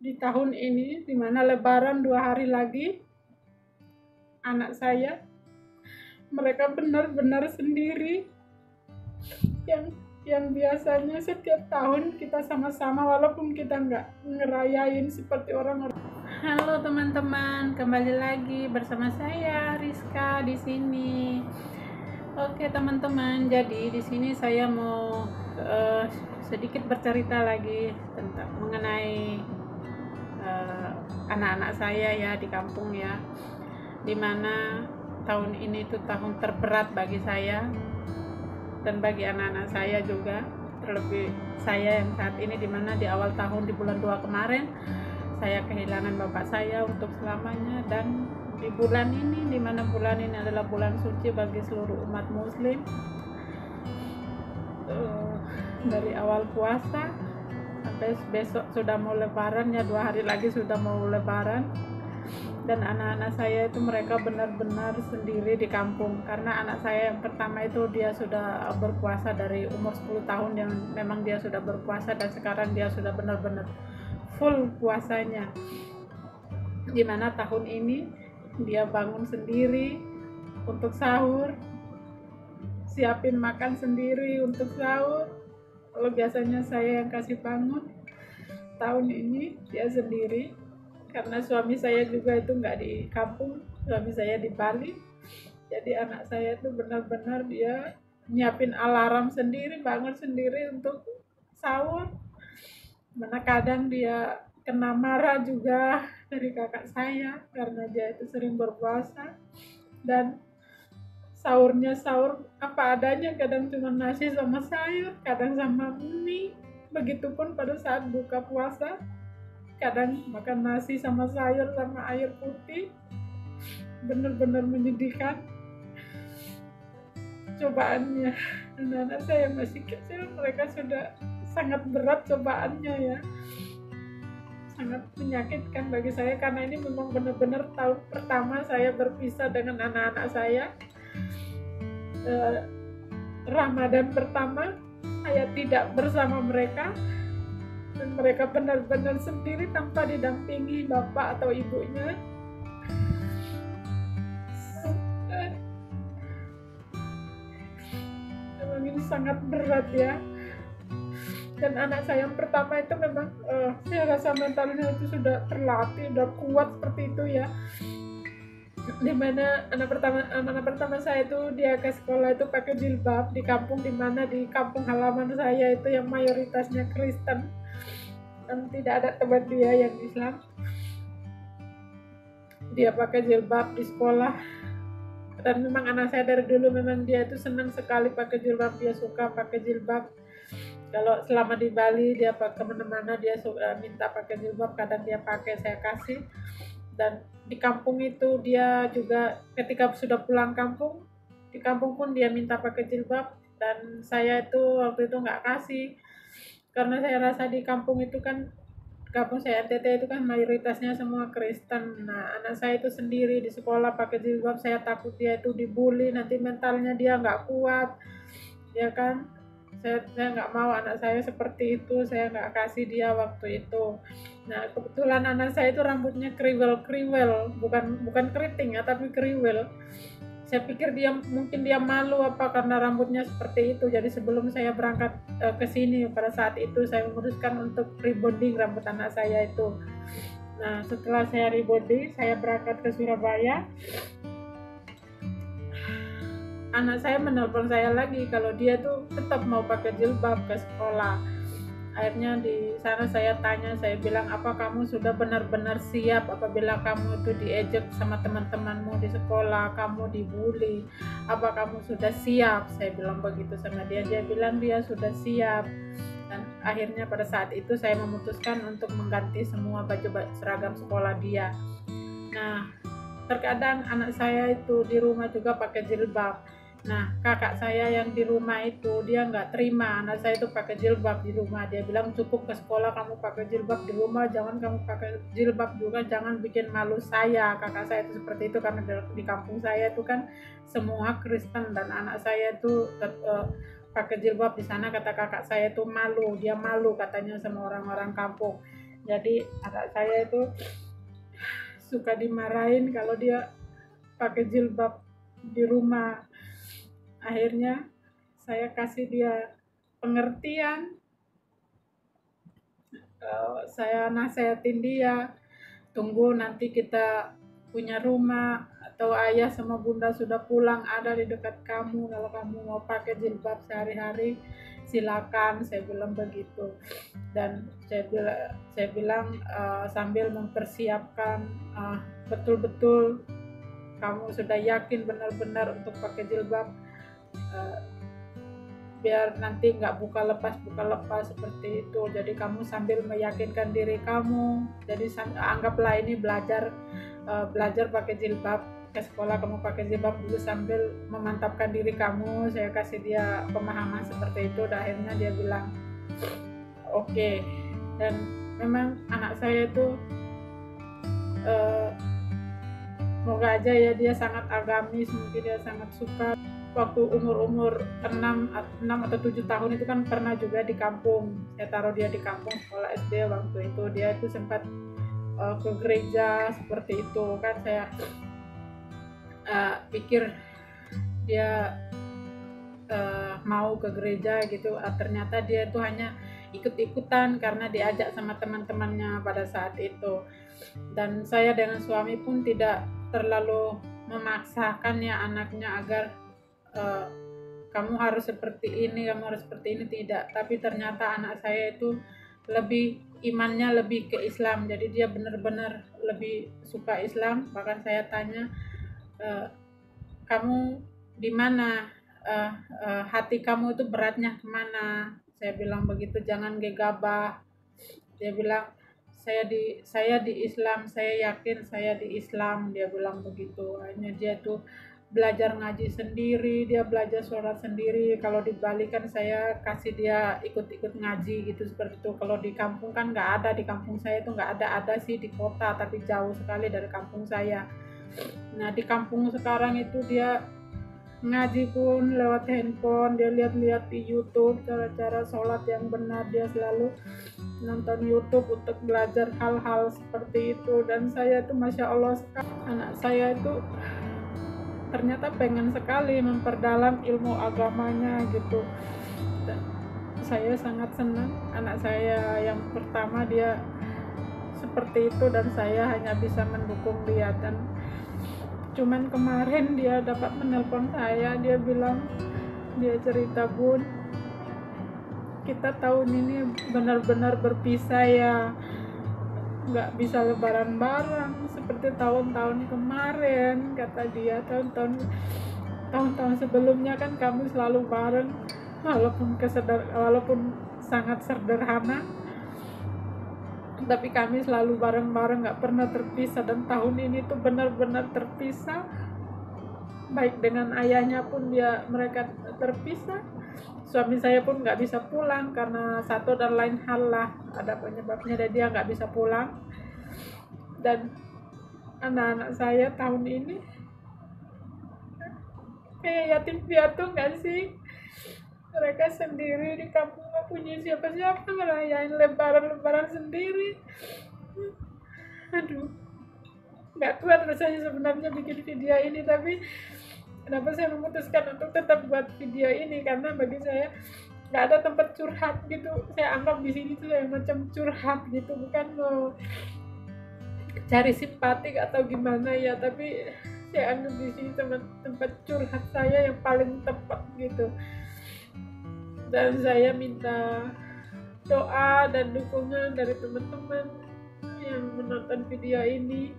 di tahun ini, di mana Lebaran 2 hari lagi, anak saya mereka benar-benar sendiri, yang biasanya setiap tahun kita sama-sama walaupun kita nggak ngerayain seperti orang-orang. Halo teman-teman, kembali lagi bersama saya Rizka di sini. Oke teman-teman, jadi di sini saya mau sedikit bercerita lagi tentang mengenai anak-anak saya ya di kampung ya, dimana tahun ini itu tahun terberat bagi saya dan bagi anak-anak saya juga, terlebih saya yang saat ini dimana di awal tahun di bulan 2 kemarin saya kehilangan bapak saya untuk selamanya, dan di bulan ini, dimana bulan ini adalah bulan suci bagi seluruh umat muslim, dari awal puasa sampai besok sudah mau lebaran ya, 2 hari lagi sudah mau lebaran, dan anak-anak saya itu mereka benar-benar sendiri di kampung, karena anak saya yang pertama itu dia sudah berpuasa dari umur 10 tahun, yang memang dia sudah berpuasa, dan sekarang dia sudah benar-benar full puasanya, dimana tahun ini dia bangun sendiri untuk sahur, siapin makan sendiri untuk sahur. Kalau biasanya saya yang kasih bangun, tahun ini dia sendiri, karena suami saya juga itu nggak di kampung, suami saya di Bali. Jadi anak saya itu benar-benar dia nyiapin alarm sendiri, bangun sendiri untuk sahur. Mana kadang dia kena marah juga dari kakak saya karena dia itu sering berpuasa, dan sahurnya sahur apa adanya, kadang cuma nasi sama sayur, kadang sama mie. Begitupun pada saat buka puasa, kadang makan nasi sama sayur sama air putih. Benar-benar menyedihkan cobaannya. Anak-anak saya masih kecil, mereka sudah sangat berat cobaannya ya, sangat menyakitkan bagi saya, karena ini memang benar-benar tahun pertama saya berpisah dengan anak-anak saya. Ramadan pertama saya tidak bersama mereka, dan mereka benar-benar sendiri tanpa didampingi bapak atau ibunya. Memang ini sangat berat ya. Dan anak saya yang pertama itu memang saya rasa mentalnya itu sudah terlatih, sudah kuat seperti itu ya, dimana anak pertama saya itu dia ke sekolah itu pakai jilbab di kampung, dimana di kampung halaman saya itu yang mayoritasnya Kristen dan tidak ada teman dia yang Islam. Dia pakai jilbab di sekolah, dan memang anak saya dari dulu memang dia itu senang sekali pakai jilbab, dia suka pakai jilbab. Kalau selama di Bali dia kemana-mana dia suka minta pakai jilbab, kadang dia pakai, saya kasih. Dan di kampung itu dia juga ketika sudah pulang kampung, di kampung pun dia minta pakai jilbab, dan saya itu waktu itu nggak kasih, karena saya rasa di kampung itu kan, kampung saya NTT itu kan mayoritasnya semua Kristen. Nah anak saya itu sendiri di sekolah pakai jilbab, saya takut dia itu dibully, nanti mentalnya dia nggak kuat ya kan. Saya nggak mau anak saya seperti itu, saya nggak kasih dia waktu itu. Nah kebetulan anak saya itu rambutnya kriwel, bukan keriting ya, tapi kriwel. Saya pikir mungkin dia malu apa karena rambutnya seperti itu. Jadi sebelum saya berangkat ke sini, pada saat itu saya memutuskan untuk rebonding rambut anak saya itu. Nah setelah saya rebonding, saya berangkat ke Surabaya. Anak saya menelpon saya lagi kalau dia tuh tetap mau pakai jilbab ke sekolah. Akhirnya di sana saya tanya, saya bilang, apa kamu sudah benar-benar siap apabila kamu itu diejek sama teman-temanmu di sekolah, kamu dibully, apa kamu sudah siap? Saya bilang begitu sama dia. Dia bilang dia sudah siap. Dan akhirnya pada saat itu saya memutuskan untuk mengganti semua baju seragam sekolah dia. Nah terkadang anak saya itu di rumah juga pakai jilbab. Nah kakak saya yang di rumah itu dia nggak terima anak saya itu pakai jilbab di rumah. Dia bilang cukup ke sekolah kamu pakai jilbab, di rumah jangan kamu pakai jilbab juga, jangan bikin malu saya. Kakak saya itu seperti itu, karena di kampung saya itu kan semua Kristen, dan anak saya itu pakai jilbab di sana, kata kakak saya itu malu, dia malu katanya sama orang-orang kampung. Jadi anak saya itu suka dimarahin kalau dia pakai jilbab di rumah. Akhirnya saya kasih dia pengertian, saya nasehatin dia, tunggu nanti kita punya rumah atau ayah sama bunda sudah pulang ada di dekat kamu, kalau kamu mau pakai jilbab sehari-hari silakan, saya bilang begitu. Dan saya bilang sambil mempersiapkan, betul-betul kamu sudah yakin benar-benar untuk pakai jilbab, biar nanti nggak buka lepas seperti itu. Jadi kamu sambil meyakinkan diri kamu, jadi anggaplah ini belajar pakai jilbab, ke sekolah kamu pakai jilbab dulu sambil memantapkan diri kamu. Saya kasih dia pemahaman seperti itu, dan akhirnya dia bilang oke. Dan memang anak saya itu semoga aja ya, dia sangat agamis, mungkin dia sangat suka. Waktu umur 6 atau 7 tahun itu kan pernah juga di kampung, saya taruh dia di kampung sekolah SD. Waktu itu dia itu sempat ke gereja seperti itu kan. Saya pikir dia mau ke gereja gitu, ternyata dia itu hanya ikut-ikutan karena diajak sama teman-temannya pada saat itu. Dan saya dengan suami pun tidak terlalu memaksakan ya anaknya agar kamu harus seperti ini, tidak. Tapi ternyata anak saya itu lebih imannya lebih ke Islam, jadi dia benar-benar lebih suka Islam. Bahkan saya tanya, kamu di mana, hati kamu itu beratnya kemana? Saya bilang begitu, jangan gegabah. Dia bilang saya di Islam, saya yakin saya di Islam, dia bilang begitu. Akhirnya dia tuh belajar ngaji sendiri, dia belajar sholat sendiri. Kalau di Bali kan saya kasih dia ikut-ikut ngaji gitu seperti itu. Kalau di kampung kan nggak ada, di kampung saya itu nggak ada sih di kota, tapi jauh sekali dari kampung saya. Nah di kampung sekarang itu dia ngaji pun lewat handphone, dia lihat-lihat di YouTube cara-cara sholat yang benar, dia selalu nonton YouTube untuk belajar hal-hal seperti itu. Dan saya itu Masya Allah, anak saya itu ternyata pengen sekali memperdalam ilmu agamanya gitu. Dan saya sangat senang anak saya yang pertama dia seperti itu, dan saya hanya bisa mendukung dia. Dan cuman kemarin dia dapat menelpon saya, dia bilang, dia cerita, Bun, kita tahun ini benar-benar berpisah ya, nggak bisa lebaran bareng seperti tahun-tahun kemarin, kata dia. Tahun-tahun sebelumnya kan kami selalu bareng, walaupun sangat sederhana, tapi kami selalu bareng-bareng, nggak pernah terpisah. Dan tahun ini tuh benar-benar terpisah, baik dengan ayahnya pun mereka terpisah. Suami saya pun nggak bisa pulang karena satu dan lain hal lah, ada penyebabnya, dan dia nggak bisa pulang. Dan anak-anak saya tahun ini kayak yatim piatu nggak sih? Mereka sendiri di kampung, nggak punya siapa-siapa, ngerayain lebaran sendiri. Aduh, nggak kuat rasanya sebenarnya bikin video ini, tapi kenapa saya memutuskan untuk tetap buat video ini, karena bagi saya nggak ada tempat curhat gitu. Saya anggap di sini tuh saya macam curhat gitu, bukan mau cari simpati atau gimana ya, tapi saya anggap di sini tempat curhat saya yang paling tepat gitu. Dan saya minta doa dan dukungan dari teman-teman yang menonton video ini.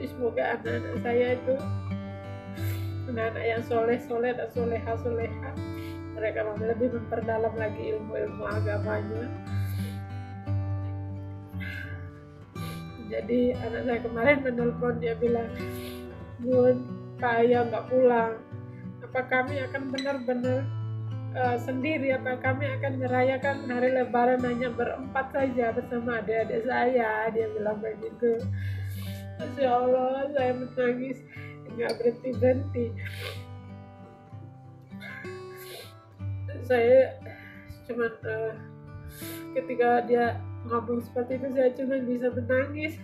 Semoga anak-anak saya itu anak-anak yang soleh dan soleha, mereka lebih memperdalam lagi ilmu agamanya. Jadi anak saya kemarin menelpon, dia bilang, Bun, Pak Ayah nggak pulang, apa kami akan benar-benar sendiri, apa kami akan merayakan hari lebaran hanya berempat saja bersama adik-adik saya? Dia bilang begitu. Masya Allah, saya menangis nggak berhenti. Saya cuman ketika dia ngomong seperti itu saya cuma bisa menangis.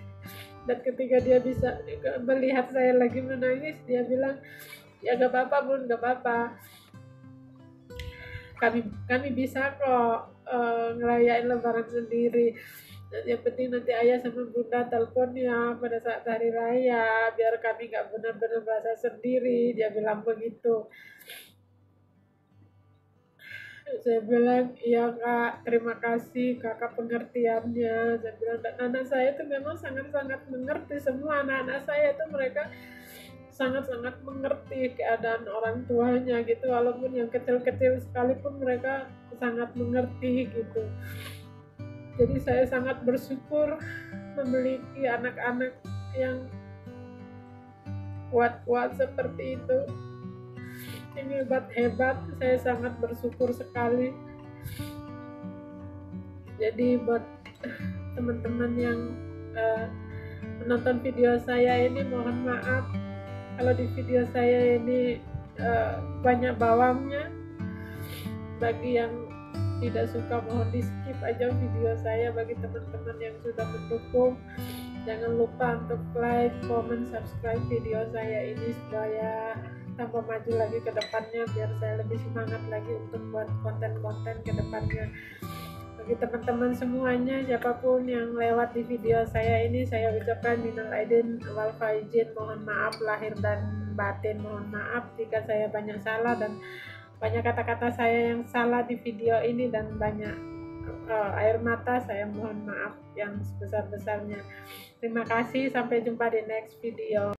Dan ketika dia bisa melihat saya lagi menangis, dia bilang, ya gak apa-apa Bun, gak apa-apa, kami bisa kok ngerayain lebaran sendiri. Dan yang penting nanti ayah sama bunda telepon ya pada saat hari raya, biar kami gak benar-benar merasa sendiri. Dia bilang begitu. Saya bilang, iya kak, terima kasih kakak pengertiannya. Saya bilang, dan anak saya itu memang sangat-sangat mengerti. Semua anak-anak saya itu mereka sangat-sangat mengerti keadaan orang tuanya gitu, walaupun yang kecil-kecil sekalipun mereka sangat mengerti gitu. Jadi saya sangat bersyukur memiliki anak-anak yang kuat-kuat seperti itu. Ini hebat, saya sangat bersyukur sekali. Jadi buat teman-teman yang menonton video saya ini, mohon maaf kalau di video saya ini banyak bawangnya. Bagi yang tidak suka mohon di skip aja video saya. Bagi teman-teman yang sudah mendukung, jangan lupa untuk like, comment, subscribe video saya ini supaya tambah maju lagi ke depannya, biar saya lebih semangat lagi untuk buat konten-konten ke depannya. Bagi teman-teman semuanya, siapapun yang lewat di video saya ini, saya ucapkan minal aidin wal faizin, mohon maaf lahir dan batin, mohon maaf jika saya banyak salah dan banyak kata-kata saya yang salah di video ini dan banyak air mata, saya mohon maaf yang sebesar-besarnya. Terima kasih, sampai jumpa di next video.